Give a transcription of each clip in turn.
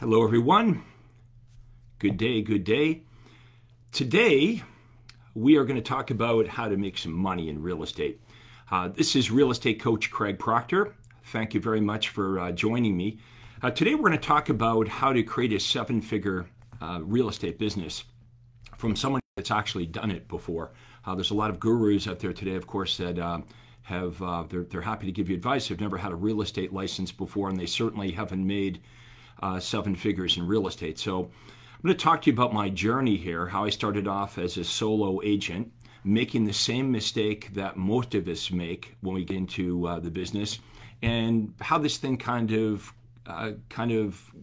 Hello, everyone. Good day, good day. Today, we are going to talk about how to make some money in real estate. This is real estate coach Craig Proctor. Thank you very much for joining me. Today, we're going to talk about how to create a seven-figure real estate business from someone that's actually done it before. There's a lot of gurus out there today, of course, that they're happy to give you advice. They've never had a real estate license before, and they certainly haven't made seven figures in real estate. So I'm going to talk to you about my journey here, how I started off as a solo agent, making the same mistake that most of us make when we get into the business, and how this thing kind of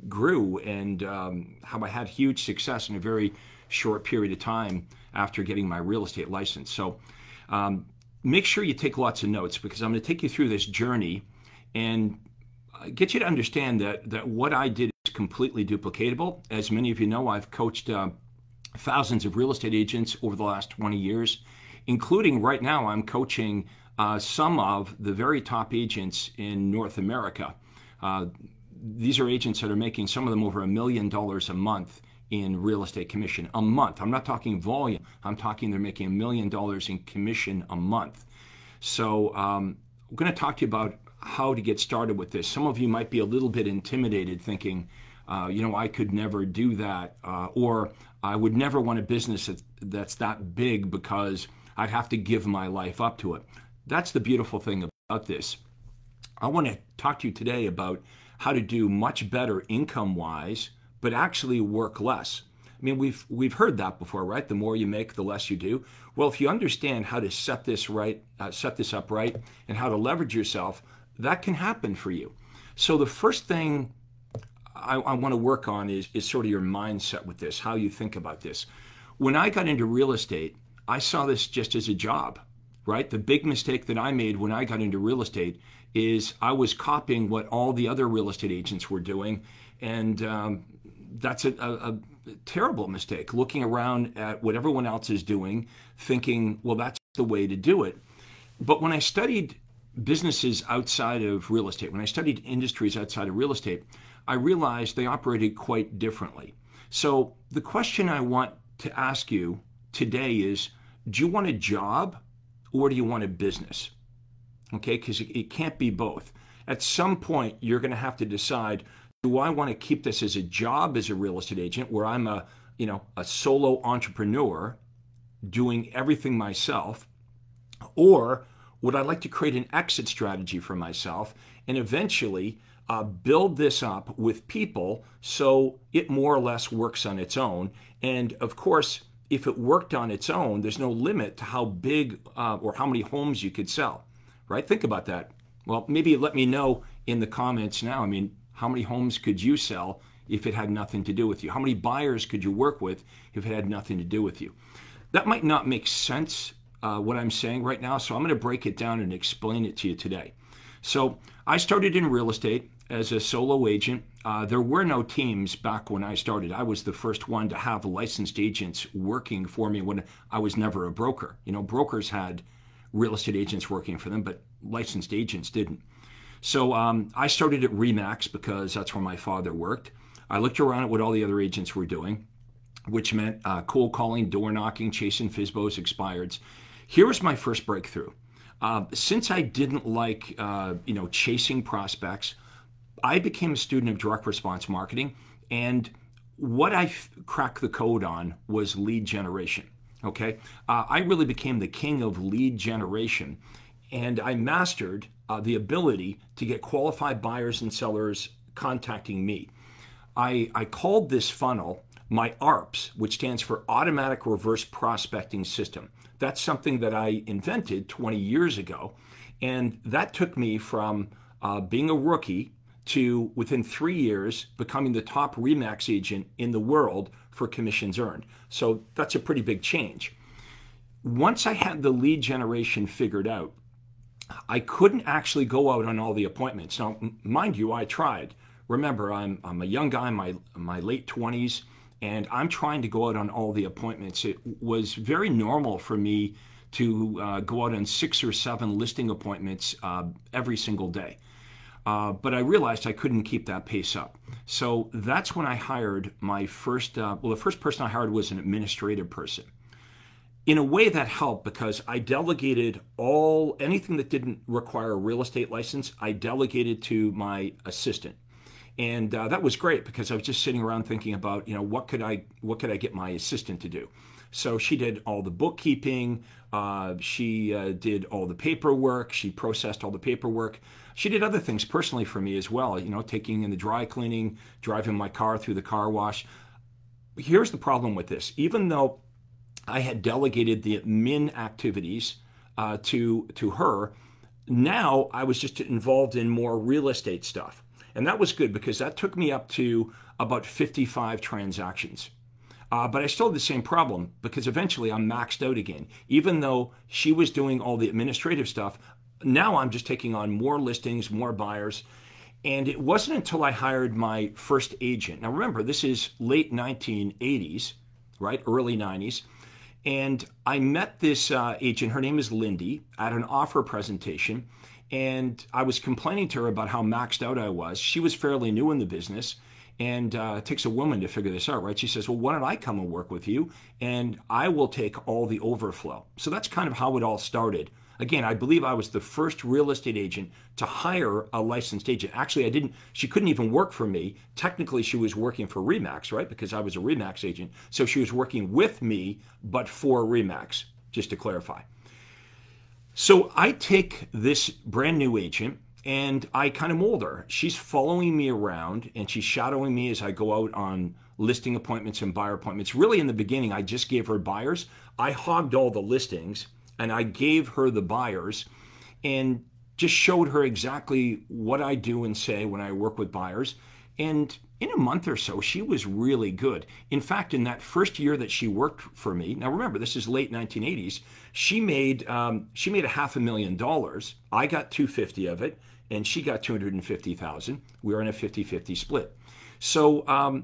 grew, and how I had huge success in a very short period of time after getting my real estate license. So make sure you take lots of notes, because I'm going to take you through this journey and get you to understand that what I did is completely duplicatable. As many of you know, I've coached thousands of real estate agents over the last 20 years, including right now I'm coaching some of the very top agents in North America. These are agents that are making, some of them, over $1 million a month in real estate commission a month. I'm not talking volume. I'm talking they're making $1 million in commission a month. So I'm going to talk to you about how to get started with this. Some of you might be a little bit intimidated, thinking, I could never do that, or I would never want a business that's that big because I'd have to give my life up to it. That's the beautiful thing about this. I want to talk to you today about how to do much better income-wise, but actually work less. I mean, we've heard that before, right? The more you make, the less you do. Well, if you understand how to set this up right, and how to leverage yourself, that can happen for you. So the first thing I want to work on is sort of your mindset with this, how you think about this. When I got into real estate, I saw this just as a job, right? The big mistake that I made when I got into real estate is I was copying what all the other real estate agents were doing, and that's a terrible mistake, looking around at what everyone else is doing, thinking, well, that's the way to do it. But when I studied businesses outside of real estate, when I studied industries outside of real estate, I realized they operated quite differently. So the question I want to ask you today is, do you want a job or do you want a business? Okay, because it can't be both. At some point, you're going to have to decide, do I want to keep this as a job as a real estate agent, where I'm a solo entrepreneur doing everything myself, or would I like to create an exit strategy for myself and eventually build this up with people so it more or less works on its own? And of course, if it worked on its own, there's no limit to how big or how many homes you could sell, right? Think about that. Well, maybe let me know in the comments now. I mean, how many homes could you sell if it had nothing to do with you? How many buyers could you work with if it had nothing to do with you? That might not make sense, what I'm saying right now, so I'm going to break it down and explain it to you today. So I started in real estate as a solo agent. There were no teams back when I started. I was the first one to have licensed agents working for me when I was never a broker. Brokers had real estate agents working for them, but licensed agents didn't. So I started at RE/MAX because that's where my father worked. I looked around at what all the other agents were doing, which meant cold calling, door knocking, chasing FSBOs, expireds. Here was my first breakthrough. Since I didn't like chasing prospects, I became a student of direct response marketing, and what I cracked the code on was lead generation. Okay, I really became the king of lead generation, and I mastered the ability to get qualified buyers and sellers contacting me. I called this funnel my ARPS, which stands for Automatic Reverse Prospecting System. That's something that I invented 20 years ago, and that took me from being a rookie to, within 3 years, becoming the top RE/MAX agent in the world for commissions earned. So that's a pretty big change. Once I had the lead generation figured out, I couldn't actually go out on all the appointments. Now, mind you, I tried. Remember, I'm a young guy in my late 20s, and I'm trying to go out on all the appointments. It was very normal for me to go out on 6 or 7 listing appointments every single day. But I realized I couldn't keep that pace up. So that's when I hired my first, well, the first person I hired was an administrative person. In a way that helped because I delegated anything that didn't require a real estate license, I delegated to my assistant. And that was great because I was just sitting around thinking about, what could I get my assistant to do? So she did all the bookkeeping. She did all the paperwork. She processed all the paperwork. She did other things personally for me as well, taking in the dry cleaning, driving my car through the car wash. Here's the problem with this. Even though I had delegated the admin activities to her, now I was just involved in more real estate stuff. And that was good because that took me up to about 55 transactions. But I still had the same problem because eventually I'm maxed out again. Even though she was doing all the administrative stuff, now I'm just taking on more listings, more buyers. And it wasn't until I hired my first agent. Now remember, this is late 1980s, right? Early 90s. And I met this agent, her name is Lindy, at an offer presentation. And I was complaining to her about how maxed out I was. She was fairly new in the business. And it takes a woman to figure this out, right? She says, well, why don't I come and work with you? And I will take all the overflow. So that's kind of how it all started. Again, I believe I was the first real estate agent to hire a licensed agent. Actually, she couldn't even work for me. Technically, she was working for RE/MAX, right? Because I was a RE/MAX agent. So she was working with me, but for RE/MAX, just to clarify. So I take this brand new agent and I kind of mold her. She's following me around and she's shadowing me as I go out on listing appointments and buyer appointments. Really, in the beginning, I just gave her buyers. I hogged all the listings and I gave her the buyers and just showed her exactly what I do and say when I work with buyers. And in a month or so, she was really good. In fact, in that first year that she worked for me, now remember, this is late 1980s, she made $500,000. I got 250 of it, and she got 250,000. We were in a 50-50 split. So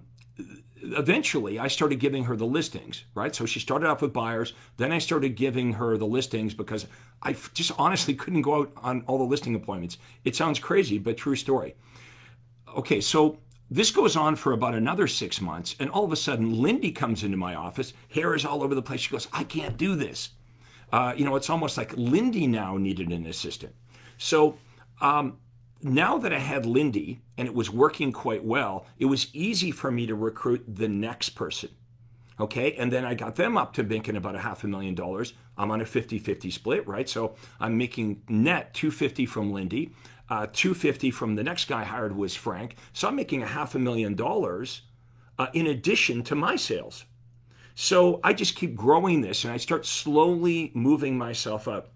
eventually, I started giving her the listings, right? So she started off with buyers. Then I started giving her the listings because I just honestly couldn't go out on all the listing appointments. It sounds crazy, but true story. Okay, so this goes on for about another 6 months, and all of a sudden, Lindy comes into my office. Hair is all over the place. She goes, I can't do this. It's almost like Lindy now needed an assistant. So now that I had Lindy and it was working quite well, it was easy for me to recruit the next person. Okay, and then I got them up to making about $500,000. I'm on a 50-50 split, right? So I'm making net 250 from Lindy, 250 from the next guy I hired was Frank. So I'm making $500,000 in addition to my sales. So I just keep growing this and I start slowly moving myself up.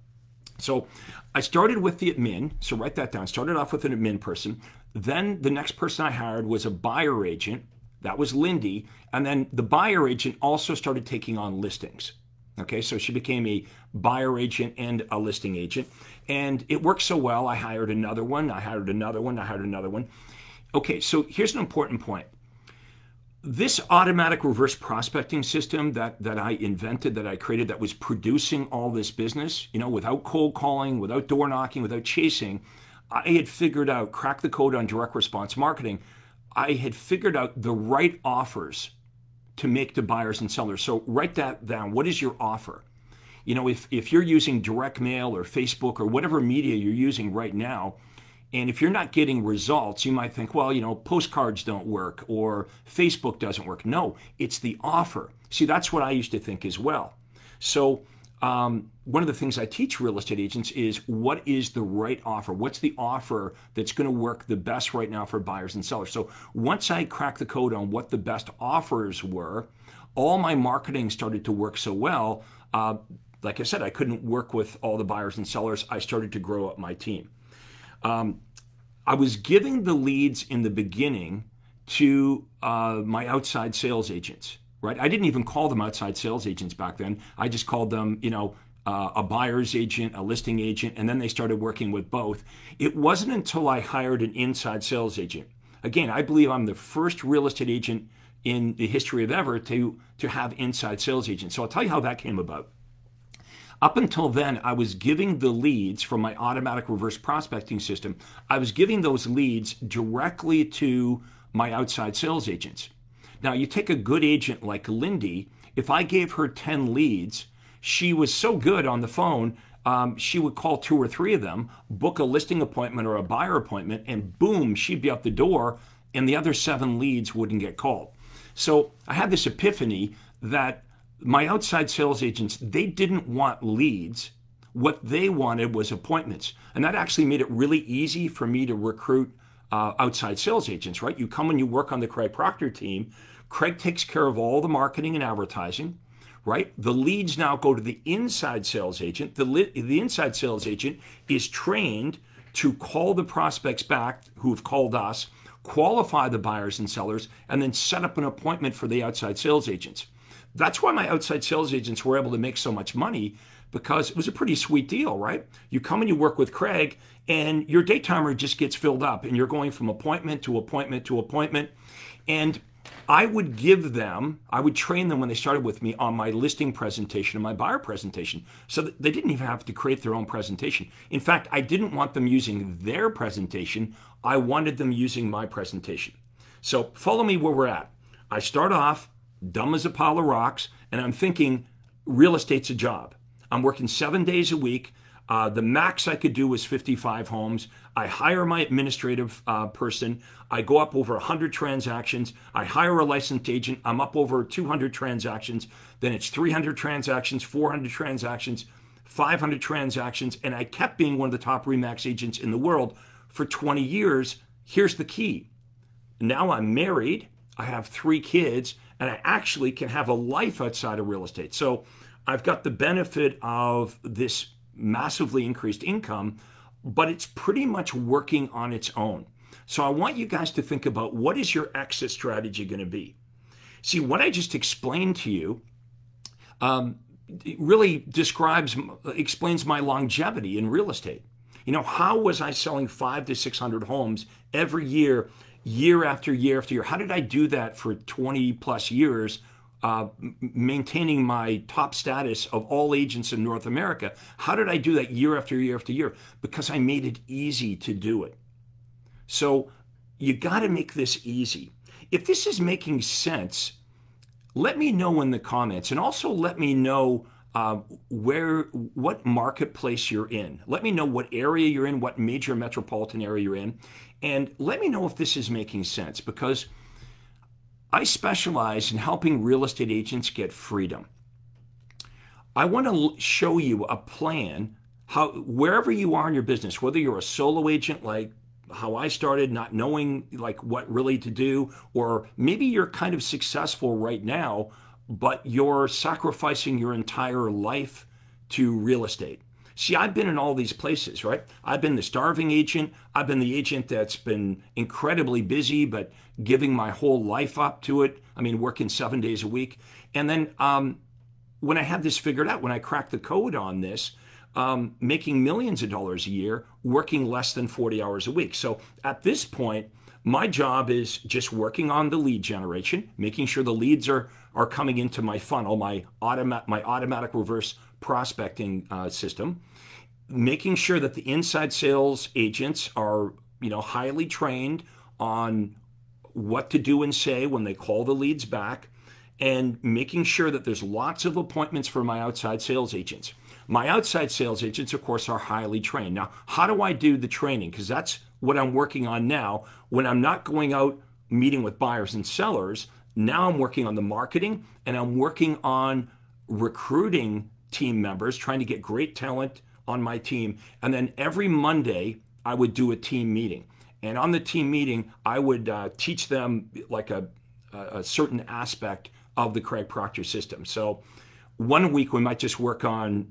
So I started with the admin, so write that down. Started off with an admin person. Then the next person I hired was a buyer agent. That was Lindy. And then the buyer agent also started taking on listings. Okay, so she became a buyer agent and a listing agent. And it worked so well, I hired another one, I hired another one, I hired another one. Okay, so here's an important point. This automatic reverse prospecting system that I invented, that I created, that was producing all this business, without cold calling, without door knocking, without chasing, I had figured out, cracked the code on direct response marketing. I had figured out the right offers to make to buyers and sellers. So write that down. What is your offer? If you're using direct mail or Facebook or whatever media you're using right now, and if you're not getting results, you might think, well, postcards don't work or Facebook doesn't work. No, it's the offer. See, that's what I used to think as well. So one of the things I teach real estate agents is what is the right offer? What's the offer that's going to work the best right now for buyers and sellers? So once I cracked the code on what the best offers were, all my marketing started to work so well. Like I said, I couldn't work with all the buyers and sellers. I started to grow up my team. I was giving the leads in the beginning to my outside sales agents, right? I didn't even call them outside sales agents back then. I just called them, a buyer's agent, a listing agent, and then they started working with both. It wasn't until I hired an inside sales agent. Again, I believe I'm the first real estate agent in the history of ever to have inside sales agents. So I'll tell you how that came about. Up until then, I was giving the leads from my automatic reverse prospecting system. I was giving those leads directly to my outside sales agents. Now, you take a good agent like Lindy, if I gave her 10 leads, she was so good on the phone, she would call 2 or 3 of them, book a listing appointment or a buyer appointment, and boom, she'd be out the door, and the other 7 leads wouldn't get called. So I had this epiphany that my outside sales agents, they didn't want leads. What they wanted was appointments. And that actually made it really easy for me to recruit outside sales agents, right? You come and you work on the Craig Proctor team. Craig takes care of all the marketing and advertising, right? The leads now go to the inside sales agent. The inside sales agent is trained to call the prospects back who have called us, qualify the buyers and sellers, and then set up an appointment for the outside sales agents. That's why my outside sales agents were able to make so much money, because it was a pretty sweet deal, right? You come and you work with Craig, and your day timer just gets filled up, and you're going from appointment to appointment to appointment. And I would train them when they started with me on my listing presentation and my buyer presentation, so that they didn't even have to create their own presentation. In fact, I didn't want them using their presentation. I wanted them using my presentation. So follow me where we're at. I start off dumb as a pile of rocks, and I'm thinking real estate's a job. I'm working 7 days a week. The max I could do was 55 homes. I hire my administrative person. I go up over 100 transactions. I hire a licensed agent. I'm up over 200 transactions. Then it's 300 transactions, 400 transactions, 500 transactions. And I kept being one of the top RE/MAX agents in the world for 20 years. Here's the key. Now I'm married. I have 3 kids, and I actually can have a life outside of real estate. So I've got the benefit of this massively increased income, but it's pretty much working on its own. So I want you guys to think about, what is your exit strategy going to be? See, what I just explained to you it really explains my longevity in real estate. You know, how was I selling 500 to 600 homes every year, year after year after year? How did I do that for 20 plus years, maintaining my top status of all agents in North America? How did I do that year after year after year? Because I made it easy to do it. So you got to make this easy. If this is making sense, let me know in the comments, and also let me know what marketplace you're in. Let me know what area you're in, what major metropolitan area you're in, and let me know if this is making sense, because I specialize in helping real estate agents get freedom. I want to show you a plan how, wherever you are in your business, whether you're a solo agent like how I started, not knowing like what really to do, or maybe you're kind of successful right now, but you're sacrificing your entire life to real estate. See, I've been in all these places, right? I've been the starving agent. I've been the agent that's been incredibly busy, but giving my whole life up to it. I mean, working 7 days a week. And then when I had this figured out, when I cracked the code on this, making millions of dollars a year, working less than 40 hours a week. So at this point, my job is just working on the lead generation, making sure the leads are coming into my funnel, my automatic reverse prospecting system, making sure that the inside sales agents are, highly trained on what to do and say when they call the leads back, and making sure that there's lots of appointments for my outside sales agents. My outside sales agents, of course, are highly trained. Now, how do I do the training? Because that's what I'm working on now. When I'm not going out meeting with buyers and sellers, now I'm working on the marketing, and I'm working on recruiting team members, trying to get great talent on my team. And then every Monday, I would do a team meeting. And on the team meeting, I would teach them like a certain aspect of the Craig Proctor system. So one week we might just work on,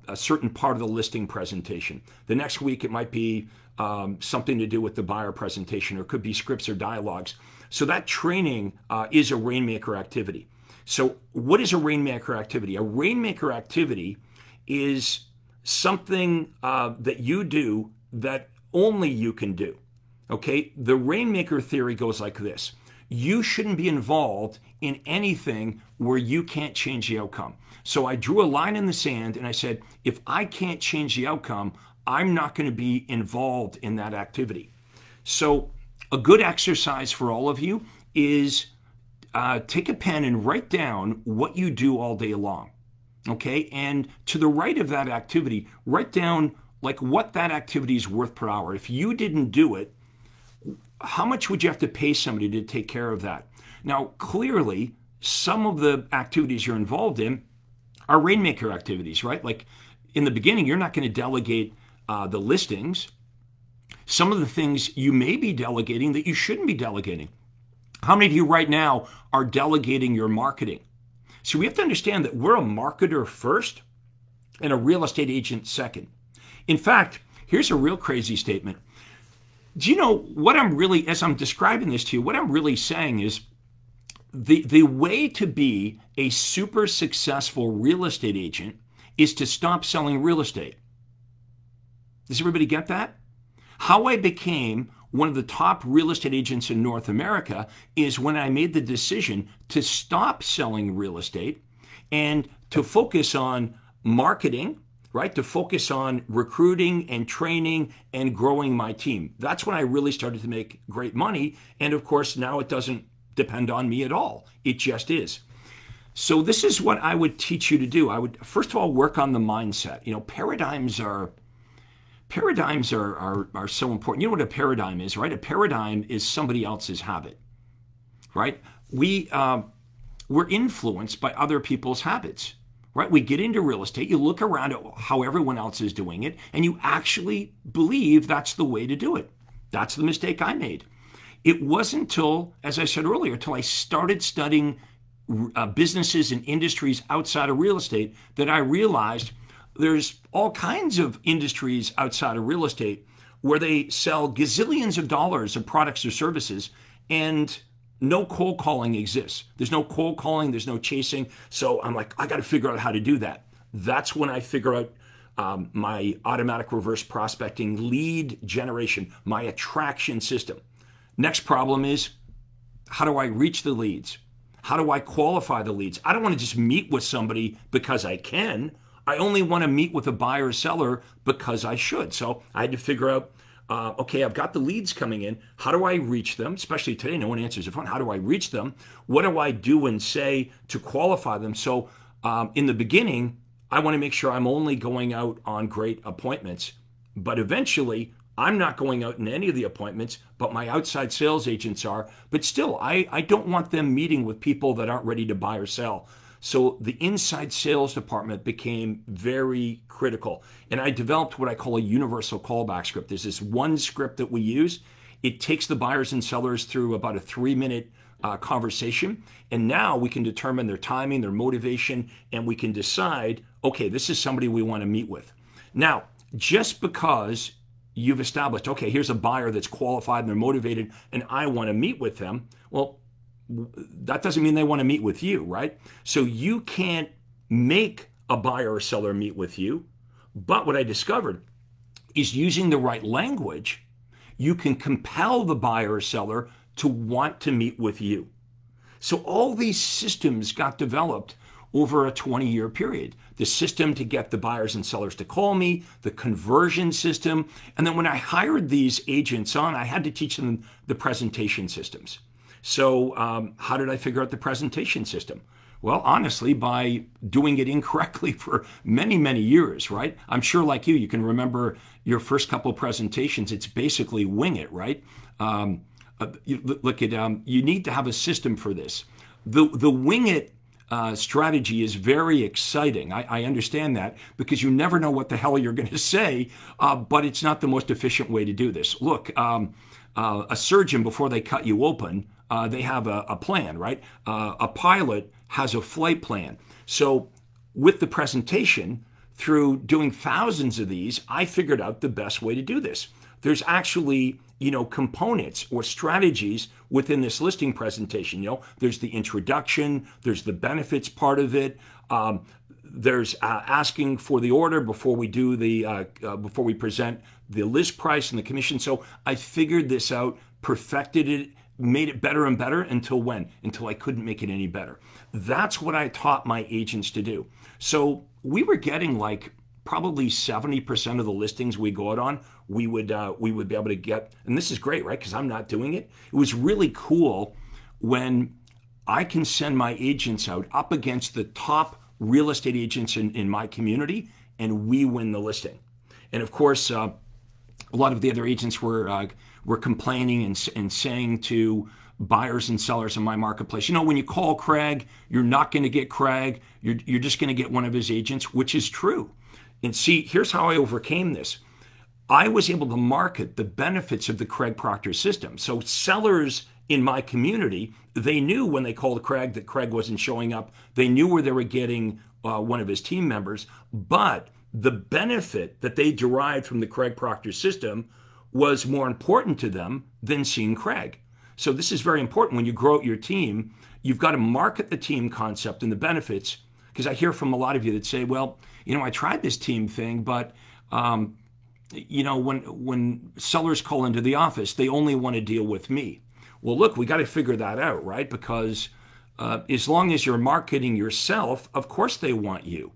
a certain part of the listing presentation. The next week it might be something to do with the buyer presentation, or it could be scripts or dialogues. So that training is a Rainmaker activity. So what is a Rainmaker activity? A Rainmaker activity is something that you do that only you can do. Okay? The Rainmaker theory goes like this. You shouldn't be involved in anything where you can't change the outcome. So I drew a line in the sand and I said, if I can't change the outcome, I'm not going to be involved in that activity. So a good exercise for all of you is take a pen and write down what you do all day long. Okay, and to the right of that activity, write down like what that activity is worth per hour. If you didn't do it, how much would you have to pay somebody to take care of that? Now, clearly, some of the activities you're involved in are Rainmaker activities, right? Like in the beginning, you're not going to delegate the listings. Some of the things you may be delegating that you shouldn't be delegating. How many of you right now are delegating your marketing? So we have to understand that we're a marketer first and a real estate agent second. In fact, here's a real crazy statement. Do you know what I'm really, as I'm describing this to you, what I'm really saying is the way to be a super successful real estate agent is to stop selling real estate. Does everybody get that? How I became one of the top real estate agents in North America is when I made the decision to stop selling real estate and to focus on marketing, right? To focus on recruiting and training and growing my team. That's when I really started to make great money. And of course, now it doesn't depend on me at all. It just is. So this is what I would teach you to do. I would, first of all, work on the mindset. You know, paradigms are so important. You know what a paradigm is, right? A paradigm is somebody else's habit, right? We're influenced by other people's habits, right? We get into real estate, you look around at how everyone else is doing it, and you actually believe that's the way to do it. That's the mistake I made. It wasn't until, as I said earlier, until I started studying businesses and industries outside of real estate that I realized there's all kinds of industries outside of real estate where they sell gazillions of dollars of products or services and no cold calling exists. There's no cold calling, there's no chasing. So I'm like, I got to figure out how to do that. That's when I figure out my automatic reverse prospecting lead generation, my attraction system. Next problem is, how do I reach the leads? How do I qualify the leads? I don't want to just meet with somebody because I can. I only want to meet with a buyer or seller because I should. So I had to figure out, okay, I've got the leads coming in. How do I reach them? Especially today, no one answers the phone. How do I reach them? What do I do and say to qualify them? So in the beginning, I want to make sure I'm only going out on great appointments. But eventually, I'm not going out in any of the appointments, but my outside sales agents are. But still, I don't want them meeting with people that aren't ready to buy or sell. So the inside sales department became very critical. And I developed what I call a universal callback script. There's this one script that we use. It takes the buyers and sellers through about a 3-minute conversation. And now we can determine their timing, their motivation, and we can decide, okay, this is somebody we want to meet with. Now, just because you've established, okay, here's a buyer that's qualified and they're motivated and I want to meet with them, well, that doesn't mean they want to meet with you, right? So you can't make a buyer or seller meet with you. But what I discovered is using the right language, you can compel the buyer or seller to want to meet with you. So all these systems got developed over a 20-year period. The system to get the buyers and sellers to call me, the conversion system. And then when I hired these agents on, I had to teach them the presentation systems. So how did I figure out the presentation system? Well, honestly, by doing it incorrectly for many, many years, right? I'm sure like you can remember your first couple of presentations. It's basically wing it, right? You need to have a system for this. The wing it strategy is very exciting. I understand that because you never know what the hell you're going to say, but it's not the most efficient way to do this. Look, a surgeon, before they cut you open, they have a plan, right? A pilot has a flight plan. So with the presentation, through doing thousands of these, I figured out the best way to do this. There's actually, components or strategies within this listing presentation. There's the introduction, there's the benefits part of it. There's asking for the order before we do before we present the list price and the commission. So I figured this out, perfected it, made it better and better until when? Until I couldn't make it any better. That's what I taught my agents to do. So we were getting like probably 70% of the listings we go out on, we would be able to get, and this is great, right? Because I'm not doing it. It was really cool when I can send my agents out up against the top real estate agents in my community, and we win the listing. And of course, a lot of the other agents were complaining and saying to buyers and sellers in my marketplace, when you call Craig, you're not going to get Craig. You're just going to get one of his agents, which is true. And see, here's how I overcame this. I was able to market the benefits of the Craig Proctor system. So sellers in my community, they knew when they called Craig that Craig wasn't showing up. They knew where they were getting one of his team members, but the benefit that they derived from the Craig Proctor system was more important to them than seeing Craig. So this is very important when you grow out your team. You've got to market the team concept and the benefits, because I hear from a lot of you that say, well, I tried this team thing, but when sellers call into the office, they only want to deal with me. Well, look, we got to figure that out, right? Because as long as you're marketing yourself, of course they want you.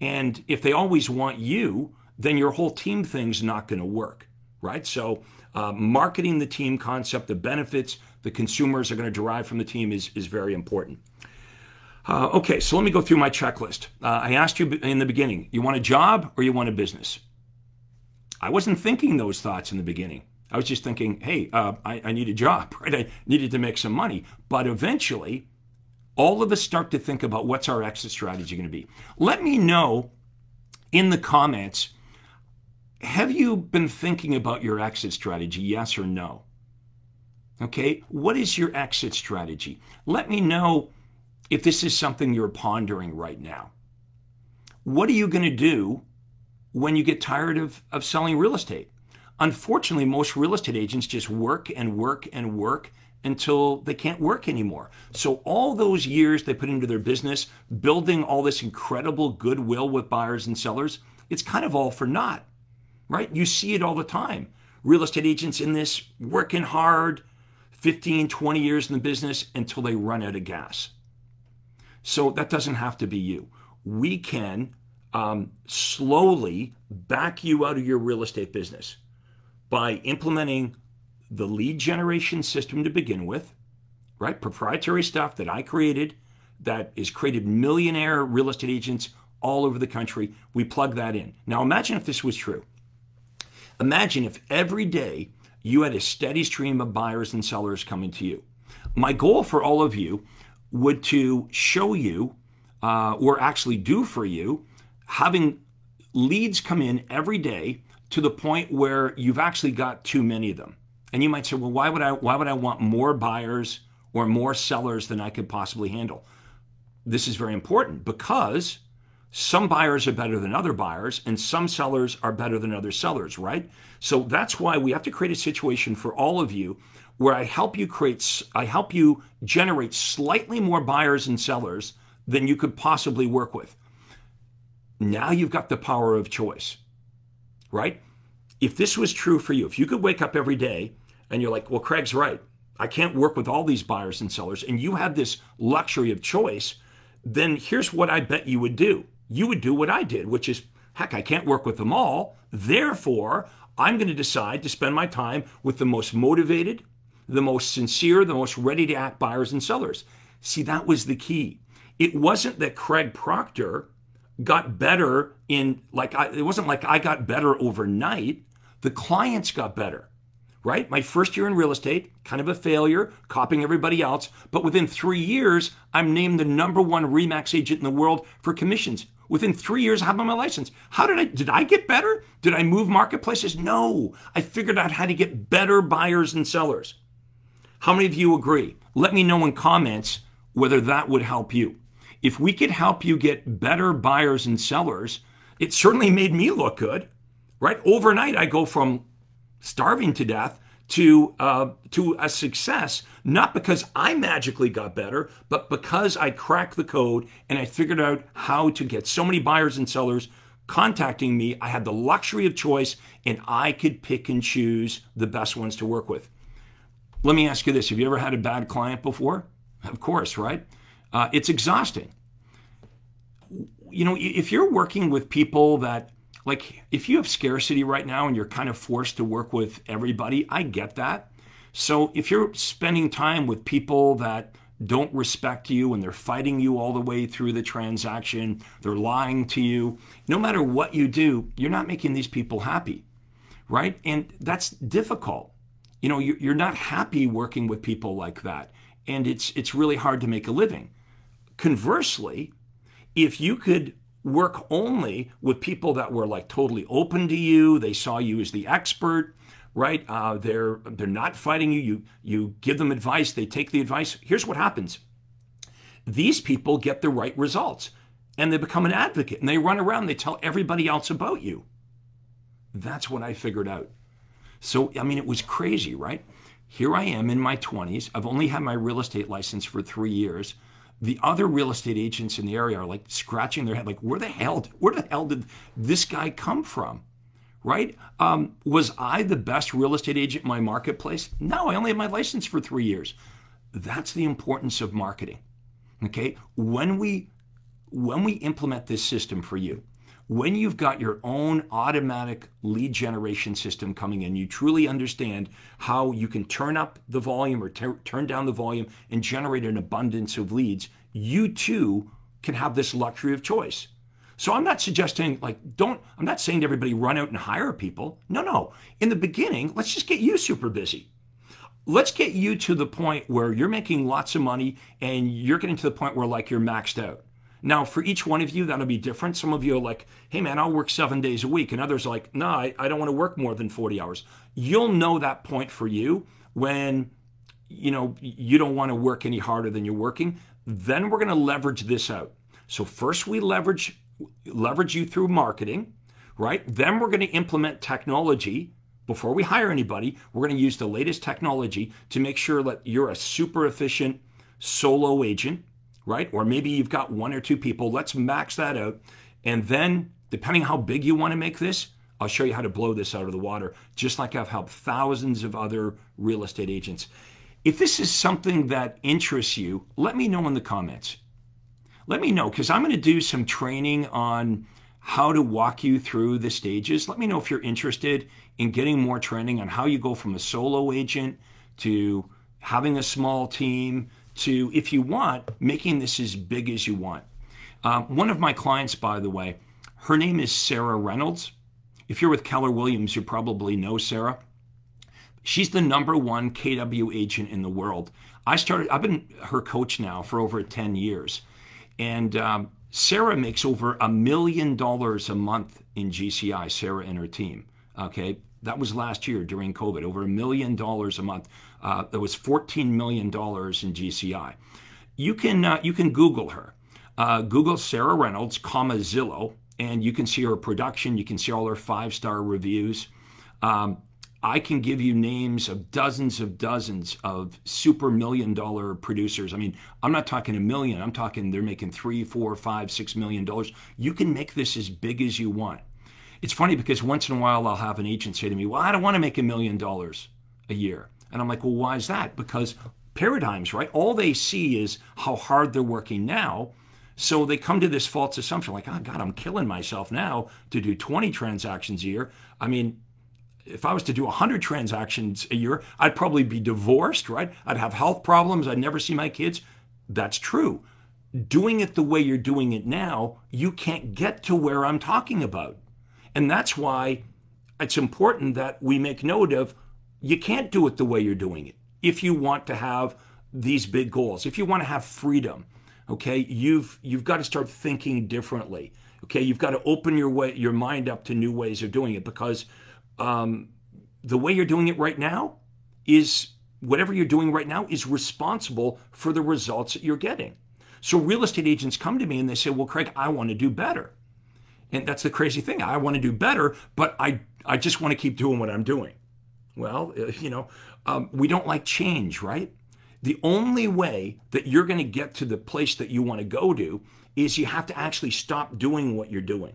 And if they always want you, then your whole team thing's not going to work, right? So marketing the team concept, the benefits the consumers are going to derive from the team is very important. Okay, so let me go through my checklist. I asked you in the beginning, you want a job or you want a business? I wasn't thinking those thoughts in the beginning. I was just thinking, hey, I need a job, right? I needed to make some money. But eventually, all of us start to think about what's our exit strategy going to be. Let me know in the comments, have you been thinking about your exit strategy, yes or no? Okay, what is your exit strategy? Let me know if this is something you're pondering right now. What are you going to do when you get tired of selling real estate? Unfortunately, most real estate agents just work and work and work until they can't work anymore. So all those years they put into their business, building all this incredible goodwill with buyers and sellers, it's kind of all for naught, right? You see it all the time. Real estate agents in this working hard, 15, 20 years in the business until they run out of gas. So that doesn't have to be you. We can slowly back you out of your real estate business by implementing the lead generation system to begin with, right? Proprietary stuff that I created that has created millionaire real estate agents all over the country. We plug that in. Now imagine if this was true. Imagine if every day you had a steady stream of buyers and sellers coming to you. My goal for all of you would to show you, or actually do for you, having leads come in every day to the point where you've actually got too many of them. And you might say, well, why would I want more buyers or more sellers than I could possibly handle? This is very important because some buyers are better than other buyers and some sellers are better than other sellers, right? So that's why we have to create a situation for all of you where I help you generate slightly more buyers and sellers than you could possibly work with. Now you've got the power of choice, right? If this was true for you, if you could wake up every day and you're like, well, Craig's right, I can't work with all these buyers and sellers, and you have this luxury of choice, then here's what I bet you would do. You would do what I did, which is, heck, I can't work with them all. Therefore, I'm going to decide to spend my time with the most motivated, the most sincere, the most ready to act buyers and sellers. See, that was the key. It wasn't that Craig Proctor got better it wasn't like I got better overnight. The clients got better, right? My first year in real estate, kind of a failure, copying everybody else. But within 3 years, I'm named the #1 RE/MAX agent in the world for commissions. Within 3 years, I have my license. Did I get better? Did I move marketplaces? No, I figured out how to get better buyers and sellers. How many of you agree? Let me know in comments whether that would help you. If we could help you get better buyers and sellers, it certainly made me look good, right? Overnight, I go from starving to death to a success, not because I magically got better, but because I cracked the code and I figured out how to get so many buyers and sellers contacting me. I had the luxury of choice and I could pick and choose the best ones to work with. Let me ask you this. Have you ever had a bad client before? Of course, right? It's exhausting. If you're working with people that Like, if you have scarcity right now and you're kind of forced to work with everybody, I get that. So if you're spending time with people that don't respect you and they're fighting you all the way through the transaction, they're lying to you, no matter what you do, you're not making these people happy, right? And that's difficult. You know, you're not happy working with people like that. And it's really hard to make a living. Conversely, if you could work only with people that were like totally open to you, they saw you as the expert, right? They're not fighting you. You give them advice, they take the advice. Here's what happens. These people get the right results and they become an advocate and they run around, they tell everybody else about you. That's what I figured out. So, I mean, it was crazy, right? Here I am in my 20s. I've only had my real estate license for 3 years. The other real estate agents in the area are like scratching their head, like, where the hell did this guy come from? Right? Was I the best real estate agent in my marketplace? No, I only had my license for 3 years. That's the importance of marketing. Okay? When we implement this system for you, when you've got your own automatic lead generation system coming in, you truly understand how you can turn up the volume or turn down the volume and generate an abundance of leads, you too can have this luxury of choice. So I'm not suggesting, like, I'm not saying to everybody run out and hire people. No. In the beginning, let's just get you super busy. Let's get you to the point where you're making lots of money and you're getting to the point where, like, you're maxed out. Now, for each one of you, that'll be different. Some of you are like, hey, man, I'll work 7 days a week. And others are like, no, I don't want to work more than 40 hours. You'll know that point for you when, you know, you don't want to work any harder than you're working. Then we're going to leverage this out. So first we leverage you through marketing, right? Then we're going to implement technology. Before we hire anybody, we're going to use the latest technology to make sure that you're a super efficient solo agent, right? Or maybe you've got 1 or 2 people. Let's max that out. And then, depending how big you want to make this, I'll show you how to blow this out of the water, just like I've helped thousands of other real estate agents. If this is something that interests you, let me know in the comments. Let me know, because I'm going to do some training on how to walk you through the stages. Let me know if you're interested in getting more training on how you go from a solo agent to having a small team to, if you want, making this as big as you want. One of my clients, by the way, her name is Sarah Reynolds. If you're with Keller Williams, you probably know Sarah. She's the #1 KW agent in the world. I've been her coach now for over 10 years. And Sarah makes over $1 million a month in GCI, Sarah and her team. Okay, that was last year during COVID, over $1 million a month. There was $14 million in GCI. You can Google her. Google Sarah Reynolds, Zillow, and you can see her production. You can see all her 5-star reviews. I can give you names of dozens of super $1 million producers. I mean, I'm not talking $1 million. I'm talking they're making $3, $4, $5, $6 million. You can make this as big as you want. It's funny because once in a while I'll have an agent say to me, well, I don't want to make $1 million a year. And I'm like, well, why is that? Because paradigms, right? All they see is how hard they're working now. So they come to this false assumption like, oh, God, I'm killing myself now to do 20 transactions a year. I mean, if I was to do 100 transactions a year, I'd probably be divorced, right? I'd have health problems. I'd never see my kids. That's true. Doing it the way you're doing it now, you can't get to where I'm talking about. And that's why it's important that we make note of you can't do it the way you're doing it. If you want to have these big goals, if you want to have freedom, okay, you've got to start thinking differently. Okay, you've got to open your mind up to new ways of doing it, because the way you're doing it right now is, whatever you're doing right now is responsible for the results that you're getting. So real estate agents come to me and they say, well, Craig, I want to do better. And that's the crazy thing. I want to do better, but I just want to keep doing what I'm doing. Well, we don't like change, right? The only way that you're going to get to the place that you want to go to is you have to actually stop doing what you're doing.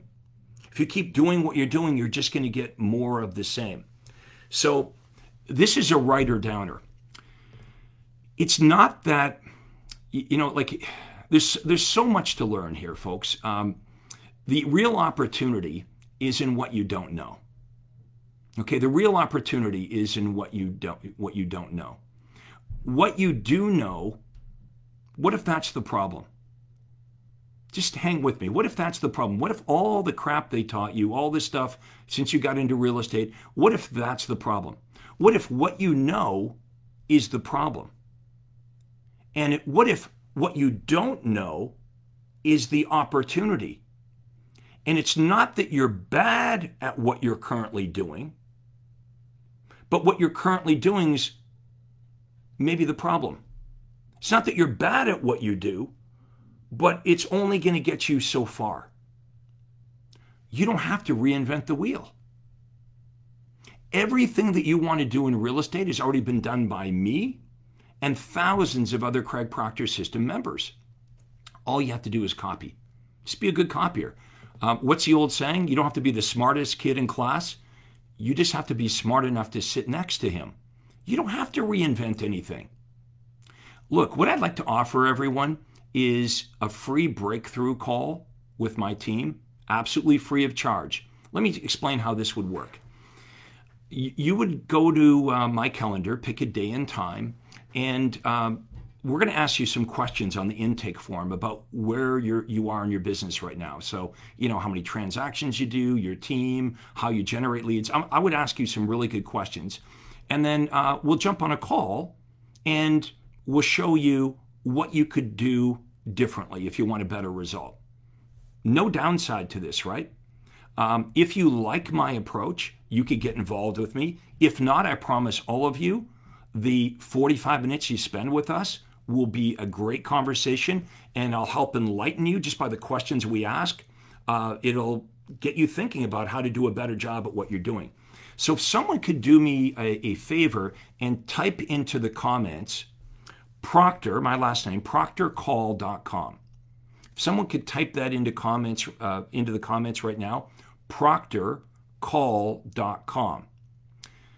If you keep doing what you're doing, you're just going to get more of the same. So this is a writer downer. It's not that, there's so much to learn here, folks. The real opportunity is in what you don't know. Okay, the real opportunity is in what you don't know. What you do know, what if that's the problem? Just hang with me. What if that's the problem? What if all the crap they taught you, all this stuff since you got into real estate, what if that's the problem? What if what you know is the problem? And what if what you don't know is the opportunity? And it's not that you're bad at what you're currently doing, but what you're currently doing is maybe the problem. It's not that you're bad at what you do, but it's only going to get you so far. You don't have to reinvent the wheel. Everything that you want to do in real estate has already been done by me and thousands of other Craig Proctor system members. All you have to do is copy. Just be a good copier. What's the old saying? You don't have to be the smartest kid in class. You just have to be smart enough to sit next to him. You don't have to reinvent anything. Look, what I'd like to offer everyone is a free breakthrough call with my team, absolutely free of charge. Let me explain how this would work. You would go to my calendar, pick a day and time, and we're going to ask you some questions on the intake form about where you are in your business right now. So, how many transactions you do, your team, how you generate leads. I would ask you some really good questions. And then we'll jump on a call and we'll show you what you could do differently if you want a better result. No downside to this, right? If you like my approach, you could get involved with me. If not, I promise all of you, the 45 minutes you spend with us will be a great conversation, and I'll help enlighten you just by the questions we ask. It'll get you thinking about how to do a better job at what you're doing. So if someone could do me a favor and type into the comments, Proctor, my last name, proctorcall.com. If someone could type that into the comments right now, proctorcall.com.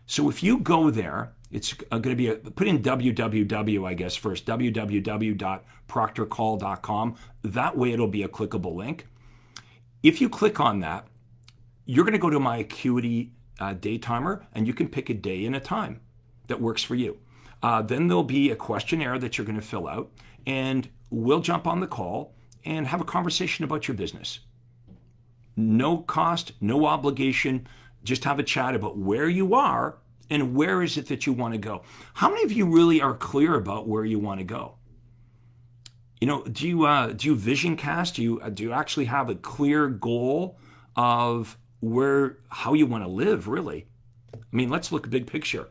So if you go there, it's going to be put in www, I guess, first, www.proctorcall.com. That way it'll be a clickable link. If you click on that, you're going to go to my Acuity day timer, and you can pick a day and a time that works for you. Then there'll be a questionnaire that you're going to fill out, and we'll jump on the call and have a conversation about your business. No cost, no obligation, just have a chat about where you are and where is it that you want to go. How many of you really are clear about where you want to go? Do you vision cast? Do you actually have a clear goal of how you want to live, really? I mean, let's look big picture.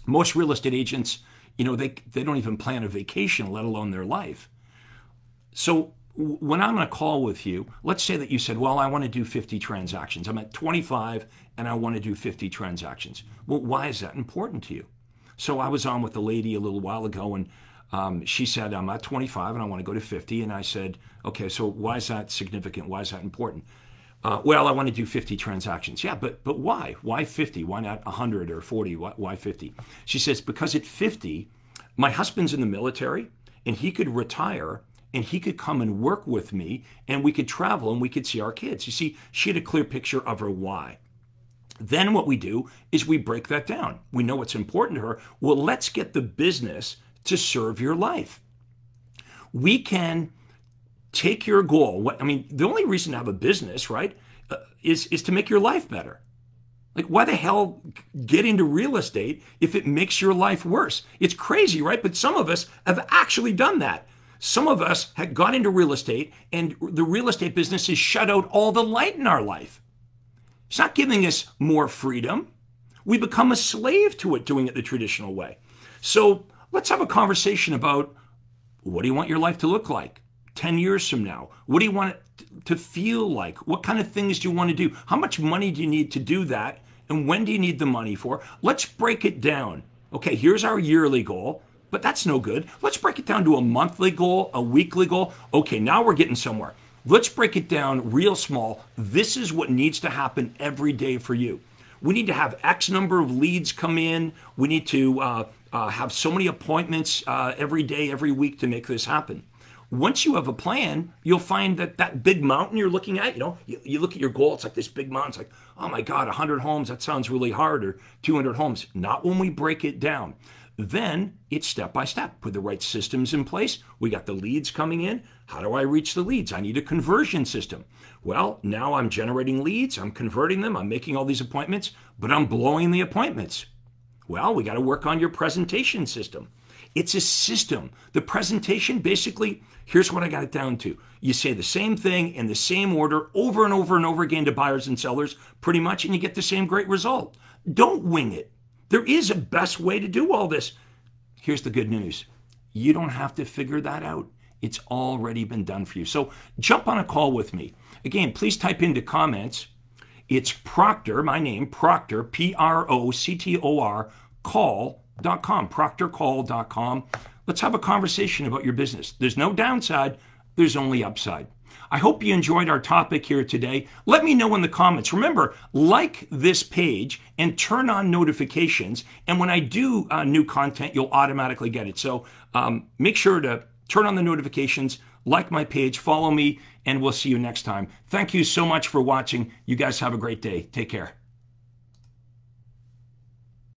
Most real estate agents, they don't even plan a vacation, let alone their life. So when I'm on a call with you, let's say that you said, well, I want to do 50 transactions. I'm at 25 and I want to do 50 transactions. Well, why is that important to you? So I was on with a lady a little while ago, and she said, I'm at 25 and I want to go to 50. And I said, okay, so why is that significant? Why is that important? Well, I want to do 50 transactions. Yeah, but why? Why 50? Why not 100 or 40? Why 50? She says, because at 50, my husband's in the military and he could retire and he could come and work with me and we could travel and we could see our kids. You see, she had a clear picture of her why. Then what we do is we break that down. We know what's important to her. Well, let's get the business to serve your life. We can take your goal. The only reason to have a business, right, is to make your life better. Like, why the hell get into real estate if it makes your life worse? It's crazy, right? But some of us have actually done that. Some of us have got into real estate, and the real estate business has shut out all the light in our life. It's not giving us more freedom. We become a slave to it doing it the traditional way. So let's have a conversation about, what do you want your life to look like 10 years from now? What do you want it to feel like? What kind of things do you want to do? How much money do you need to do that? And when do you need the money for? Let's break it down. Okay, here's our yearly goal, but that's no good. Let's break it down to a monthly goal, a weekly goal. Okay, now we're getting somewhere. Let's break it down real small. This is what needs to happen every day for you. We need to have X number of leads come in. We need to have so many appointments every day, every week to make this happen. once you have a plan, you'll find that that big mountain you're looking at, you look at your goal, it's like this big mountain. It's like, oh my God, 100 homes, that sounds really hard, or 200 homes. Not when we break it down. Then it's step by step. Put the right systems in place. We got the leads coming in. How do I reach the leads? I need a conversion system. Well, now I'm generating leads. I'm converting them. I'm making all these appointments, but I'm blowing the appointments. Well, we got to work on your presentation system. It's a system. The presentation, basically, here's what I got it down to. You say the same thing in the same order over and over and over again to buyers and sellers, pretty much, and you get the same great result. Don't wing it. There is a best way to do all this. Here's the good news. You don't have to figure that out. It's already been done for you. So jump on a call with me. Again, please type into comments. It's Proctor, my name, Proctor, Proctor, call.com, proctorcall.com. Let's have a conversation about your business. There's no downside. There's only upside. I hope you enjoyed our topic here today. Let me know in the comments. Remember, like this page and turn on notifications. And when I do new content, you'll automatically get it. So make sure to turn on the notifications, like my page, follow me, and we'll see you next time. Thank you so much for watching. You guys have a great day. Take care.